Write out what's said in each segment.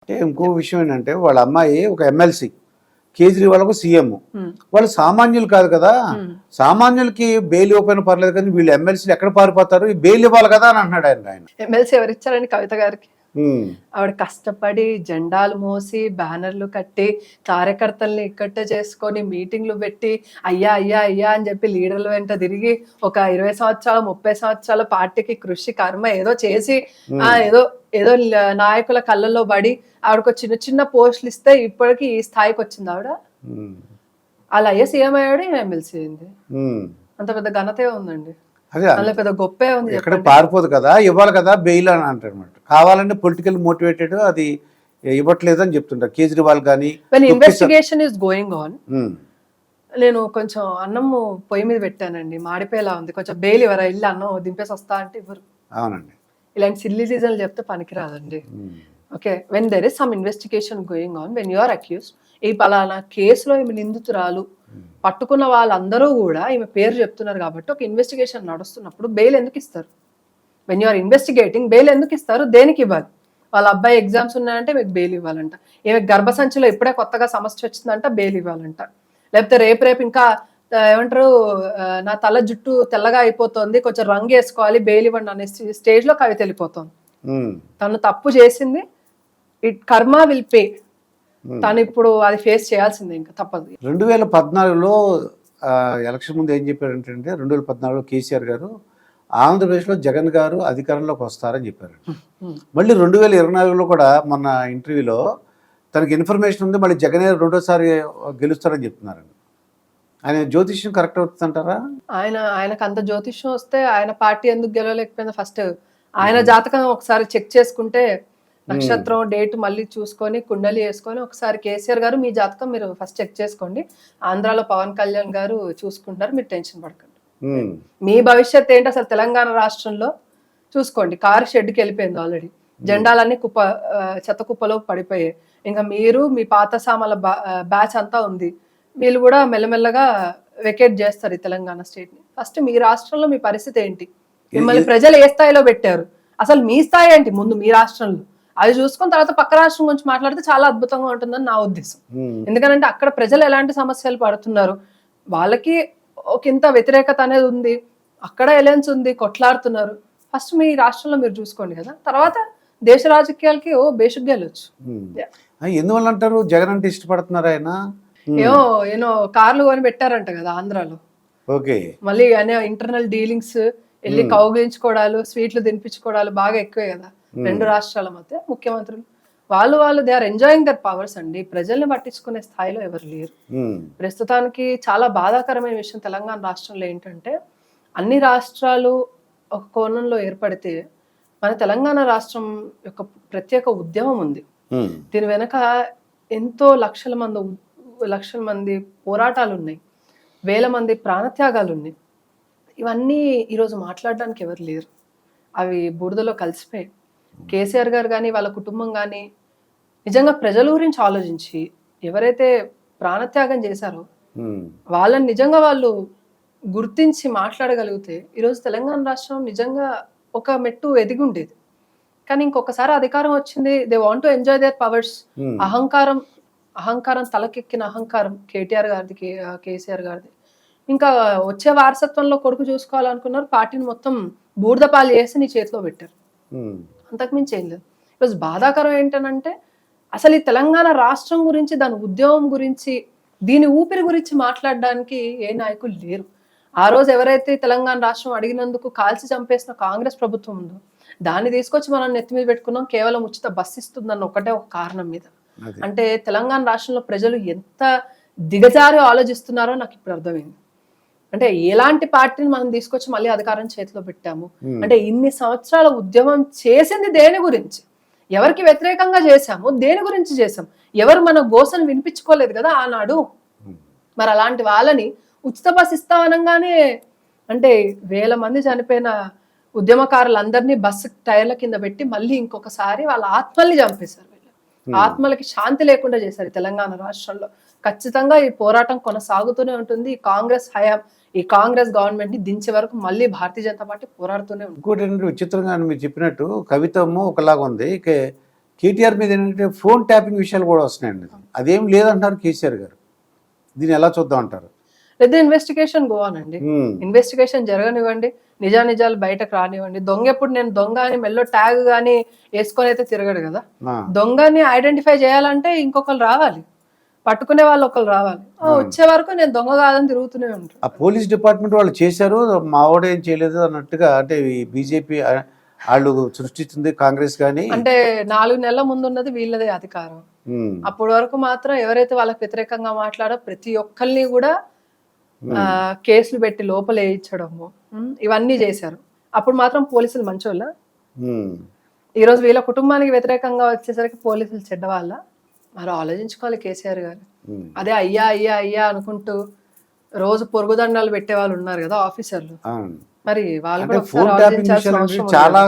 అంటే ఇంకో విషయం ఏంటంటే వాళ్ళ అమ్మాయి ఒక ఎమ్మెల్సీ, కేజ్రీవాల్ ఒక సీఎం. వాళ్ళు సామాన్యులు కాదు కదా, సామాన్యులకి బెయిల్ ఇవ్వకపోయినా పర్లేదు కానీ వీళ్ళు ఎమ్మెల్సీలు ఎక్కడ పారిపోతారు, ఈ బెయిల్ ఇవ్వాలి కదా అని అంటున్నాడు ఆయన. ఎమ్మెల్సీ ఎవరు ఇచ్చారని కవిత గారికి? ఉమ్, ఆవిడ కష్టపడి జెండాలు మోసి బ్యానర్లు కట్టి కార్యకర్తల్ని ఇక్కట్టే చేసుకొని మీటింగ్లు పెట్టి అయ్యా అయ్యా అయ్యా అని చెప్పి లీడర్ల వెంట తిరిగి ఒక 20 సంవత్సరాలు 30 సంవత్సరాల పార్టీకి కృషి కర్మ ఏదో చేసి ఏదో ఏదో నాయకుల కళ్ళల్లో పడి ఆవిడకు చిన్న చిన్న పోస్టులు ఇస్తే ఇప్పటికి ఈ స్థాయికి వచ్చింది ఆవిడ. అలా అయ్యే సీఎం అయ్యాడు, ఎమ్మెల్సీ అయింది. అంత పెద్ద ఘనతే ఉందండి, అదే అందులో పెద్ద గొప్పే ఉంది. ఎక్కడ పారిపోదు కదా, ఇవ్వాలి కదా బెయిల్ అని అంటారు అనమాట. కావాలంటే పొలిటికల్ మోటివేటెడ్ అది ఇవ్వట్లేదు అని చెప్తుంటారు కేజ్రీవాల్ కానీ. Investigation is going on. నేను కొంచెం అన్నము పొయ్యి మీద పెట్టానండి, మాడిపోయేలా ఉంది, కొంచెం బెయిల్ ఇవ్వరా, ఇల్లు అన్నం దింపేసి వస్తా అంటే ఇవ్వరు. అవునండి, ఇలాంటి సిల్లీ సీజన్లు చెప్తే పనికిరాదండి. Okay, when there is some investigation going on, when you are accused, ఈ పలానా కేసులో ఈమె నిందితురాలు, పట్టుకున్న వాళ్ళందరూ కూడా ఈమె పేరు చెప్తున్నారు కాబట్టి ఒక ఇన్వెస్టిగేషన్ నడుస్తున్నప్పుడు బెయిల్ ఎందుకు ఇస్తారు? When you are investigating bail ఎందుకు ఇస్తారు? దేనికి ఇవ్వాలి? వాళ్ళ అబ్బాయి ఎగ్జామ్స్ ఉన్నాయంటే మీకు బెయిల్ ఇవ్వాలంట, ఈమె గర్భసంచిలో ఇప్పుడే కొత్తగా సమస్య వచ్చిందంట బెయిల్ ఇవ్వాలంట, లేకపోతే రేపు ఇంకా ఏమంటారు నా తల జుట్టు తెల్లగా అయిపోతుంది కొంచెం రంగు వేసుకోవాలి బెయిల్ ఇవ్వండి అనే స్టేజ్ లో కవిత వెళ్ళిపోతుంది. తను తప్పు చేసింది, ఇట్ కర్మ విల్ పే, తను ఇప్పుడు అది ఫేస్ చేయాల్సిందే, ఇంకా తప్పదు. 2014లో ఎలక్షన్ ముందు ఏం చెప్పారంటే 2014లో కేసీఆర్ గారు ఆంధ్రప్రదేశ్లో జగన్ గారు అధికారంలోకి వస్తారని చెప్పారు. మళ్ళీ 2024లో కూడా మొన్న ఇంటర్వ్యూలో తనకి ఇన్ఫర్మేషన్ ఉంది మళ్ళీ జగన్ రెండోసారి గెలుస్తారని చెప్తున్నారండి. ఆయన జ్యోతిష్యం కరెక్ట్ అవుతుందంటారా? ఆయనకు అంత జ్యోతిష్యం వస్తే ఆయన పార్టీ ఎందుకు గెలవలేకపోయింది? ఫస్ట్ ఆయన జాతకం ఒకసారి చెక్ చేసుకుంటే, నక్షత్రం డేట్ మళ్ళీ చూసుకొని కుండలి వేసుకొని ఒకసారి కేసీఆర్ గారు మీ జాతకం మీరు ఫస్ట్ చెక్ చేసుకోండి, ఆంధ్రాలో పవన్ కళ్యాణ్ గారు చూసుకుంటారు, మీరు టెన్షన్ పడకండి, మీ భవిష్యత్ ఏంటి అసలు తెలంగాణ రాష్ట్రంలో చూసుకోండి. కారు షెడ్కి వెళ్ళిపోయింది ఆల్రెడీ, జెండాలన్నీ చెత్త కుప్పలో పడిపోయాయి, ఇంకా మీరు మీ పాత సామాల బ్యాచ్ అంతా ఉంది, వీళ్ళు కూడా మెల్లమెల్లగా వెకేట్ చేస్తారు ఈ తెలంగాణ స్టేట్ ని. ఫస్ట్ మీ రాష్ట్రంలో మీ పరిస్థితి ఏంటి, మిమ్మల్ని ప్రజలు ఏ స్థాయిలో పెట్టారు, అసలు మీ స్థాయి ఏంటి ముందు మీ రాష్ట్రంలో, అది చూసుకున్న తర్వాత పక్క రాష్ట్రం గురించి మాట్లాడితే చాలా అద్భుతంగా ఉంటుందని నా ఉద్దేశం. ఎందుకంటే అక్కడ ప్రజలు ఎలాంటి సమస్యలు పడుతున్నారు, వాళ్ళకి ఒక ఇంత వ్యతిరేకత అనేది ఉంది, అక్కడ ఎలయన్స్ ఉంది, కొట్లాడుతున్నారు, ఫస్ట్ మీ రాష్ట్రంలో మీరు చూసుకోండి కదా, తర్వాత దేశ రాజకీయాలకి బేసిక్గా వెళ్ళొచ్చు. ఎందువల్ల అంటారు జగన్ అంటే ఇష్టపడుతున్నారు ఆయన? ఏమో కార్లు కొని పెట్టారంట కదా ఆంధ్రాలో, ఓకే, మళ్ళీ అనే ఇంటర్నల్ డీలింగ్స్ వెళ్ళి కౌగిలించుకోవడాలు స్వీట్లు తినిపించుకోవడాలు బాగా ఎక్కువే కదా రెండు రాష్ట్రాల మధ్య. ముఖ్యమంత్రులు వాళ్ళు they are enjoying their powers అండి, ప్రజల్ని పట్టించుకునే స్థాయిలో ఎవరు లేరు ప్రస్తుతానికి. చాలా బాధాకరమైన విషయం తెలంగాణ రాష్ట్రంలో ఏంటంటే, అన్ని రాష్ట్రాలు ఒక కోణంలో ఏర్పడితే మన తెలంగాణ రాష్ట్రం యొక్క ప్రత్యేక ఉద్యమం ఉంది, దీని వెనక ఎంతో లక్షల మంది పోరాటాలు ఉన్నాయి, వేల మంది ప్రాణత్యాగాలు ఉన్నాయి. ఇవన్నీ ఈరోజు మాట్లాడడానికి ఎవరు లేరు, అవి బూడిదలో కలిసిపోయాయి. కేసీఆర్ గారు కానీ వాళ్ళ కుటుంబం కానీ నిజంగా ప్రజల గురించి ఆలోచించి ఎవరైతే ప్రాణత్యాగం చేశారో వాళ్ళని నిజంగా వాళ్ళు గుర్తించి మాట్లాడగలిగితే ఈరోజు తెలంగాణ రాష్ట్రం నిజంగా ఒక మెట్టు ఎదిగి ఉండేది. కానీ ఇంకొకసారి అధికారం వచ్చింది, they want to enjoy their powers. అహంకారం తలకెక్కిన అహంకారం కేటీఆర్ గారిది, కేసీఆర్ గారిది. ఇంకా వచ్చే వారసత్వంలో కొడుకు చూసుకోవాలనుకున్నారు, పార్టీని మొత్తం బూడిదపాలు చేసి నీ చేతిలో పెట్టారు, అంతకుమించి ఏం లేదు. ఈరోజు బాధాకరం ఏంటనంటే, అసలు ఈ తెలంగాణ రాష్ట్రం గురించి, దాని ఉద్యమం గురించి, దీని ఊపిరి గురించి మాట్లాడడానికి ఏ నాయకులు లేరు. ఆ రోజు ఎవరైతే తెలంగాణ రాష్ట్రం అడిగినందుకు కాల్చి చంపేసిన కాంగ్రెస్ ప్రభుత్వం ఉందో దాన్ని తీసుకొచ్చి మనం నెత్తి మీద పెట్టుకున్నాం, కేవలం ఉచిత బస్సు ఇస్తుందన్న ఒకటే ఒక కారణం మీద. అంటే తెలంగాణ రాష్ట్రంలో ప్రజలు ఎంత దిగజారి ఆలోచిస్తున్నారో నాకు ఇప్పుడు అర్థమైంది. అంటే ఎలాంటి పార్టీని మనం తీసుకొచ్చి మళ్ళీ అధికారం చేతిలో పెట్టాము అంటే, ఇన్ని సంవత్సరాల ఉద్యమం చేసింది దేని గురించి, ఎవరికి వ్యతిరేకంగా చేశాము, దేని గురించి చేశాం, ఎవరు మన గోసను వినిపించుకోలేదు కదా ఆనాడు. మరి అలాంటి వాళ్ళని ఉచిత బస్ ఇస్తామనగానే, అంటే వేల మంది చనిపోయిన ఉద్యమకారులందరినీ బస్సు టైర్ల కింద పెట్టి మళ్ళీ ఇంకొకసారి వాళ్ళ ఆత్మల్ని చంపేశారు. ఆత్మలకి శాంతి లేకుండా చేశారు తెలంగాణ రాష్ట్రంలో. ఖచ్చితంగా ఈ పోరాటం కొనసాగుతూనే ఉంటుంది. ఈ కాంగ్రెస్ హయాం, ఈ కాంగ్రెస్ గవర్నమెంట్ ని దించే వరకు మళ్ళీ భారతీయ జనతా పార్టీ పోరాడుతూనే ఉంటుంది. ఇంకోటి విచిత్రంగా మీరు చెప్పినట్టు కవితము ఒకలాగా ఉంది, కేటీఆర్ మీద ఏంటంటే ఫోన్ ట్యాపింగ్ విషయాలు కూడా వస్తున్నాయండి. అదేం లేదంటారు కేసీఆర్ గారు. దీన్ని ఎలా చూద్దాం అంటారు? లేదా ఇన్వెస్టిగేషన్ గో అనండి, ఇన్వెస్టిగేషన్ జరగనివ్వండి, నిజాలు బయటకు రానివ్వండి. దొంగ ఎప్పుడు నేను దొంగ అని మెల్లో ట్యాగ్ గానీ వేసుకొని అయితే తిరగడు కదా. దొంగని ఐడెంటిఫై చేయాలంటే ఇంకొకరు రావాలి, పట్టుకునే వాళ్ళు ఒకరు రావాలి. వచ్చే వరకు నేను దొంగ కాదని తిరుగుతూనే ఉంటాను. ఆ పోలీస్ డిపార్ట్మెంట్ వాళ్ళు చేశారు, మావాడు ఏం చేయలేదు అన్నట్టుగా, అంటే బీజేపీ వాళ్ళు సృష్టిస్తుంది కాంగ్రెస్ కానీ. అంటే 4 నెలల ముందు ఉన్నది వీళ్ళదే అధికారం. అప్పటి వరకు మాత్రం ఎవరైతే వాళ్ళకి వ్యతిరేకంగా మాట్లాడో ప్రతి ఒక్కరిని కూడా కేసులు పెట్టి లోపల వేయించడము ఇవన్నీ చేశారు. అప్పుడు మాత్రం పోలీసులు మంచోళ్ళ? ఈ రోజు వీళ్ళ కుటుంబానికి వ్యతిరేకంగా వచ్చేసరికి పోలీసులు చెడ్డవాళ్ళ? మరి ఆలోచించుకోవాలి కేసీఆర్ గారు. అదే అయ్యా అయ్యా అయ్యా అనుకుంటూ రోజు పొరుగుదండాలు పెట్టే వాళ్ళు ఉన్నారు కదా ఆఫీసర్లు, మరి వాళ్ళు కూడా ఫోన్ ట్యాపింగ్ విషయాలు చాలా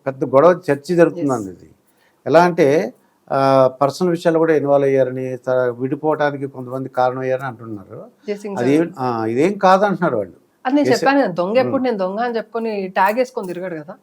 పెద్ద గొడవ చర్చ జరుగుతుందండి. ఇది ఎలా అంటే పర్సనల్ విషయాలు కూడా ఇన్వాల్వ్ అయ్యారని, విడిపోవడానికి కొంతమంది కారణం అయ్యారని అంటున్నారు. ఇదేం కాదంటున్నారు వాళ్ళు. అది నేను చెప్పాను కదా, దొంగ ఎప్పుడు నేను దొంగ అని చెప్పుకొని ట్యాగ్ వేసుకొని తిరగడు కదా.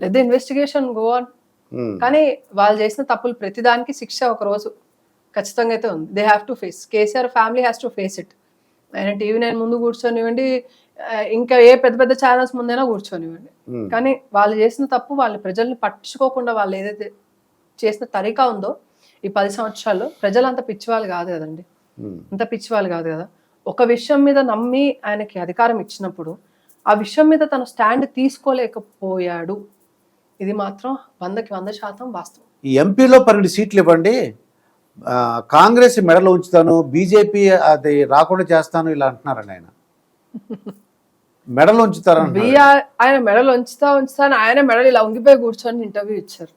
లేదా ఇన్వెస్టిగేషన్ గో ఆన్. కానీ వాళ్ళు చేసిన తప్పులు ప్రతిదానికి శిక్ష ఒక రోజు ఖచ్చితంగా అయితే ఉంది. They have to face. KCR family has to face it. ఆయన టీవీ నేను ముందు కూర్చొనివ్వండి, ఇంకా ఏ పెద్ద పెద్ద ఛానల్స్ ముందైనా కూర్చొనివ్వండి, కానీ వాళ్ళు చేసిన తప్పు వాళ్ళని ప్రజల్ని పట్టించుకోకుండా వాళ్ళు ఏదైతే చేసిన తరీకా ఉందో ఈ 10 సంవత్సరాల్లో ప్రజలు అంత పిచ్చివాళ్ళు కాదు కదండి, అంత పిచ్చివాళ్ళు కాదు కదా. ఒక విషయం మీద నమ్మి ఆయనకి అధికారం ఇచ్చినప్పుడు ఆ విషయం మీద తన స్టాండ్ తీసుకోలేకపోయాడు. ఇది మాత్రం 100% వాస్తవం. ఈ ఎంపీలో 12 సీట్లు ఇవ్వండి, కాంగ్రెస్ మెడలో ఉంచుతాను, బీజేపీ అది రాకుండా చేస్తాను ఇలా అంటున్నారండి. ఆయన మెడలో ఉంచుతారని, ఆయన మెడలు ఉంచుతా ఆయన మెడలు ఇలా ఉంగిపోయి కూర్చొని ఇంటర్వ్యూ ఇచ్చారు.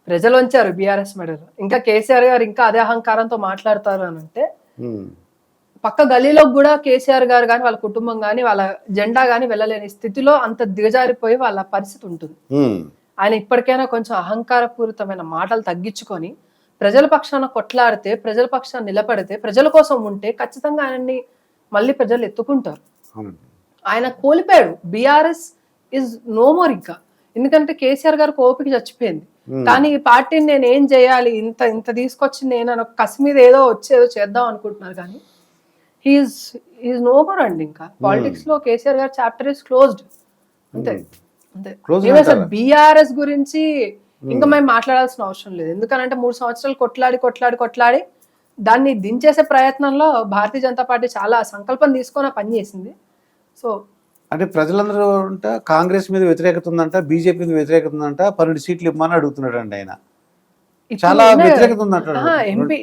ప్రజలు ఉంచారు బీఆర్ఎస్ మెడలు. ఇంకా కేసీఆర్ గారు ఇంకా అదే అహంకారంతో మాట్లాడతారు అని అంటే పక్క గలీలోకి కూడా కేసీఆర్ గారు కానీ వాళ్ళ కుటుంబం కానీ వాళ్ళ జెండా కానీ వెళ్ళలేని స్థితిలో అంత దిగజారిపోయి వాళ్ళ పరిస్థితి ఉంటుంది. ఆయన ఇప్పటికైనా కొంచెం అహంకారపూరితమైన మాటలు తగ్గించుకొని ప్రజల పక్షాన కొట్లాడితే, ప్రజల పక్షాన నిలబడితే, ప్రజల కోసం ఉంటే ఖచ్చితంగా ఆయనని మళ్ళీ ప్రజలు ఎత్తుకుంటారు. ఆయన కోల్పోయాడు. బీఆర్ఎస్ ఇస్ నో మోర్ ఇంకా. ఎందుకంటే కేసీఆర్ గారు ఓపిక చచ్చిపోయింది. కానీ ఈ పార్టీని నేను ఏం చేయాలి, ఇంత ఇంత తీసుకొచ్చి నేను ఒక కసి మీద ఏదో చేద్దాం అనుకుంటున్నారు. కానీ హీఈస్ నో మోర్ అండి. ఇంకా పాలిటిక్స్ లో కేసీఆర్ గారు చాప్టర్ ఇస్ క్లోజ్డ్. అంతే అంతే. బీఆర్ఎస్ గురించి ఇంకా మేము మాట్లాడాల్సిన అవసరం లేదు. ఎందుకనంటే 3 సంవత్సరాలు కొట్లాడి దాన్ని దించేసే ప్రయత్నంలో భారతీయ జనతా పార్టీ చాలా సంకల్పం తీసుకొని పనిచేసింది. సో అంటే ప్రజలందరూ కాంగ్రెస్ మీద వ్యతిరేకత ఉందంట, బీజేపీ మీద వ్యతిరేకత ఉందంట, 12 సీట్లు ఇవ్వమని అడుగుతున్నాడు అండి ఆయన. చాలా వ్యతిరేకత ఉందంట. ఎంపీ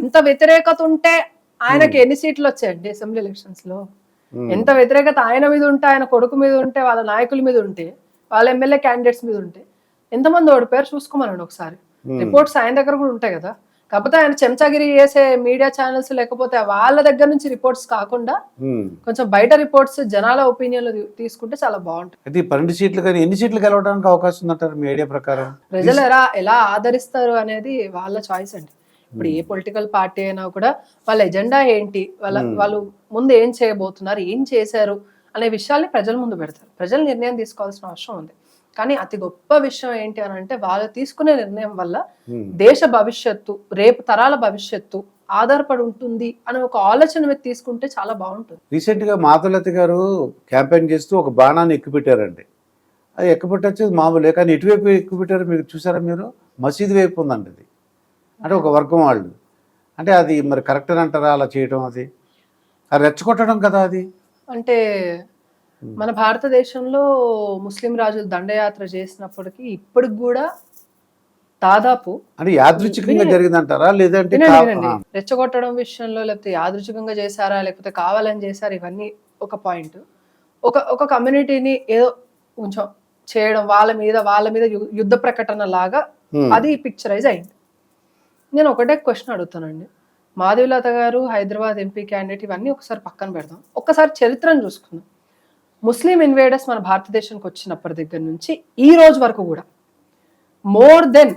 ఇంత వ్యతిరేకత ఉంటే ఆయనకి ఎన్ని సీట్లు వచ్చాయండి అసెంబ్లీ ఎలక్షన్స్ లో? ఎంత వ్యతిరేకత ఆయన మీద ఉంటే, ఆయన కొడుకు మీద ఉంటే, వాళ్ళ నాయకుల మీద ఉంటే, వాళ్ళ ఎమ్మెల్యే క్యాండిడేట్స్ మీద ఉంటే ఎంతమంది ఓడిపోయారు చూసుకోమనండి ఒకసారి. రిపోర్ట్స్ ఆయన దగ్గర కూడా ఉంటాయి కదా. కాకపోతే ఆయన చెంచాగిరి చేసే మీడియా ఛానల్స్ లేకపోతే వాళ్ళ దగ్గర నుంచి రిపోర్ట్స్ కాకుండా కొంచెం బయట రిపోర్ట్స్ జనాల ఒపీనియన్లు తీసుకుంటే చాలా బాగుంటుంది. అయితే 12 సీట్లు కానీ ఎన్ని సీట్లు గెలవడానికి అవకాశం ఉందంటారు మీ ఐడియా ప్రకారం? ప్రజలు ఎలా ఆదరిస్తారు అనేది వాళ్ళ చాయిస్ అండి. ఇప్పుడు ఏ పొలిటికల్ పార్టీ అయినా కూడా వాళ్ళ ఎజెండా ఏంటి, వాళ్ళు ముందు ఏం చేయబోతున్నారు, ఏం చేశారు అనే విషయాల్ని ప్రజల ముందు పెడతారు. ప్రజలు నిర్ణయం తీసుకోవాల్సిన అవసరం ఉంది. కానీ అతి గొప్ప విషయం ఏంటి అని అంటే వాళ్ళు తీసుకునే నిర్ణయం వల్ల దేశ భవిష్యత్తు, రేపు తరాల భవిష్యత్తు ఆధారపడి ఉంటుంది అనే ఒక ఆలోచన మీద తీసుకుంటే చాలా బాగుంటుంది. రీసెంట్ గా మాధవలత గారు క్యాంపెయిన్ చేస్తూ ఒక బాణాన్ని ఎక్కుపెట్టారండి. అది ఎక్కుపెట్టచ్చు మామూలే, కానీ ఎటువైపు ఎక్కుపెట్టారు మీరు చూసారా? మీరు మసీదు వైపు ఉందండి అది. అంటే ఒక వర్గం వాళ్ళు, అంటే అది మరి కరెక్ట్ అని అంటారా అలా చేయడం? అది రెచ్చగొట్టడం కదా అది. అంటే మన భారతదేశంలో ముస్లిం రాజులు దండయాత్ర చేసినప్పటికీ ఇప్పటికి కూడా దాదాపు అంటే యాదృచ్ఛికంగా జరిగిందంటారా లేదంటే రెచ్చగొట్టడం విషయంలో, లేకపోతే యాదృచ్ఛికంగా చేశారా లేకపోతే కావాలని చేశారా, ఇవన్నీ ఒక పాయింట్. ఒక కమ్యూనిటీని ఏదో కొంచెం చేయడం, వాళ్ళ మీద యుద్ధ ప్రకటన లాగా అది పిక్చరైజ్ అయింది. నేను ఒకటే క్వశ్చన్ అడుగుతానండి. మాధవీలత గారు హైదరాబాద్ ఎంపీ క్యాండిడేట్, ఇవన్నీ ఒకసారి పక్కన పెడదాం. ఒక్కసారి చరిత్రను చూసుకుందాం. ముస్లిం ఇన్వేడర్స్ మన భారతదేశానికి వచ్చినప్పటి దగ్గర నుంచి ఈ రోజు వరకు కూడా మోర్ దెన్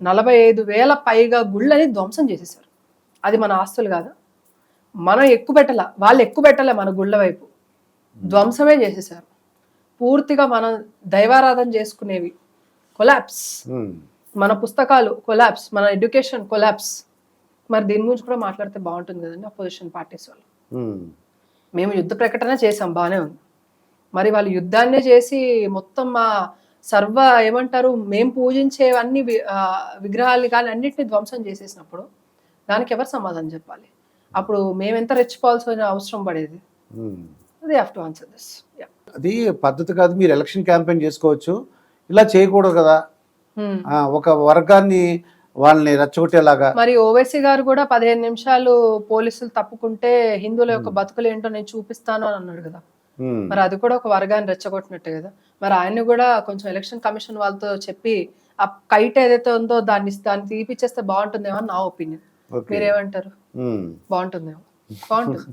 45,000 పైగా గుళ్ళని ధ్వంసం చేసేసారు. అది మన ఆస్తులు కాదా? మనం వాళ్ళు ఎక్కువ పెట్టలే మన గుళ్ళ వైపు, ధ్వంసమే చేసేసారు పూర్తిగా. మనం దైవారాధన చేసుకునేవి కొలాప్స్. మన పుస్తకాలు కొలాప్స్, మన ఎడ్యుకేషన్ కొలాప్స్. మరి దీని గురించి కూడా మాట్లాడితే బాగుంటుంది కదండి అపోజిషన్ పార్టీస్ వాళ్ళు. ఉమ్. మేము యుద్ధ ప్రకటన చేసాం, బాగానే ఉంది. మరి వాళ్ళు యుద్ధాన్నే చేసి మొత్తం మా సర్వ ఏమంటారు మేము పూజించేవన్నీ విగ్రహాలు కానీ అన్నిటిని ధ్వంసం చేసేసినప్పుడు దానికి ఎవరు సమాధానం చెప్పాలి? అప్పుడు మేము ఎంత రెచ్చిపోవాల్సిన అవసరం పడేది? Um. They have to answer this. అది పద్ధతి కాదు. మీరు ఎలక్షన్ క్యాంపెయిన్ చేసుకోవచ్చు, ఇలా చేయకూడదు కదా. ఒక వర్గాన్ని వాళ్ళని రెచ్చగొట్టేలాగా. మరి ఓవైసీ గారు కూడా 15 నిమిషాలు పోలీసులు తప్పుకుంటే హిందువుల యొక్క బతుకులు ఏంటో నేను చూపిస్తాను అని అన్నాడు కదా. ఉమ్. మరి అది కూడా ఒక వర్గాన్ని రెచ్చగొట్టినట్టే కదా. మరి ఆయన్ని కూడా కొంచెం ఎలక్షన్ కమిషన్ వాళ్ళతో చెప్పి ఆ కైట్ ఏదైతే ఉందో దాన్ని తీపిచ్చేస్తే బాగుంటుందేమో అని నా ఒపీనియన్. ఓకే. మీరేమంటారు? ఉమ్. బాగుంటుందేమో. బాగుంటుంది.